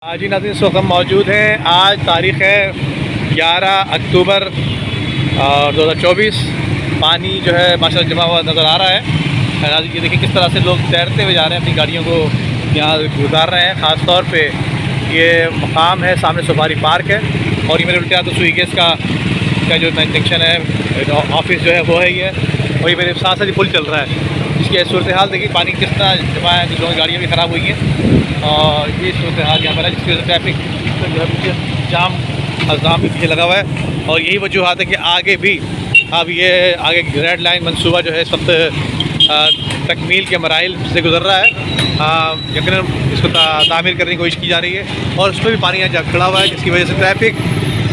आज ही नाज़रीन इस वक्त हम मौजूद हैं। आज तारीख़ है 11 अक्टूबर 2024। पानी जो है माशाल्लाह जमा हुआ नज़र आ रहा है। नाज़रीन ये देखिए किस तरह से लोग तैरते हुए जा रहे हैं, अपनी गाड़ियों को यहाँ गुजार रहे हैं। ख़ास तौर पे ये मकाम है, सामने सफारी पार्क है और ये मेरे उल्टे हाथ स्विगी गैस का जो जंक्शन है, ऑफिस जो है वो है ये, और ये मेरे साथ साथ पुल चल रहा है। इसकी सूरत हाल देखिए, पानी किस तरह जमा है, लोगों की गाड़ियाँ भी ख़राब हुई हैं और ये सूरत हाल यहाँ पर है, जिसकी वजह से ट्रैफिक जो है पीछे जाम भी पीछे लगा हुआ है। और यही वजूहत है कि आगे भी अब ये आगे रेड लाइन मनसूबा जो है इस वक्त तकमील के मराइल से गुजर रहा है। यकीनन इसको तामीर करने की कोशिश की जा रही है और उसमें भी पानी यहाँ खड़ा हुआ है, जिसकी वजह से ट्रैफिक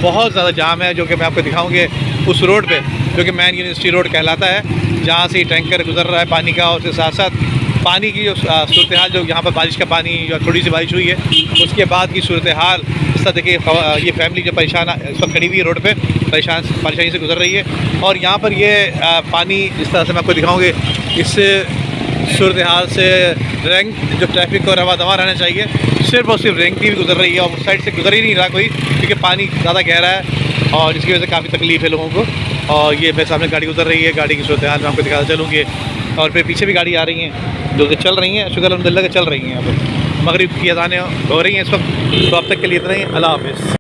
बहुत ज़्यादा जाम है, जो कि मैं आपको दिखाऊंगे उस रोड पे जो कि मैन यूनिवर्सिटी रोड कहलाता है, जहाँ से टैंकर गुजर रहा है पानी का। और उसके साथ साथ पानी की जो सूरत हाल, जो यहाँ पर बारिश का पानी या थोड़ी सी बारिश हुई है उसके बाद की सूरत हाल, इस तरह देखिए ये फैमिली जो परेशान इस वक्त खड़ी हुई है रोड पे, परेशानी से गुजर रही है। और यहाँ पर ये पानी इस तरह से मैं आपको दिखाऊँगी, इस सूरत हाल से रैंक जो ट्रैफिक को रवा दवा रहना चाहिए, सिर्फ और सिर्फ रैंक की भी गुजर रही है और उस साइड से गुजर ही नहीं रहा कोई, क्योंकि पानी ज़्यादा गहरा है और जिसकी वजह से काफ़ी तकलीफ है लोगों को। और ये मेरे सामने गाड़ी गुजर रही है, गाड़ी की सूरत हाल मैं आपको दिखाता चलूँगी। और फिर पीछे भी गाड़ी आ रही हैं जो कि चल रही हैं, शुक्र अल्हम्दुलिल्लाह चल रही हैं। अब मगरिब की अज़ानें हो रही हैं इस वक्त। तो अब तक के लिए इतना ही, अल्लाह हाफ़िज़।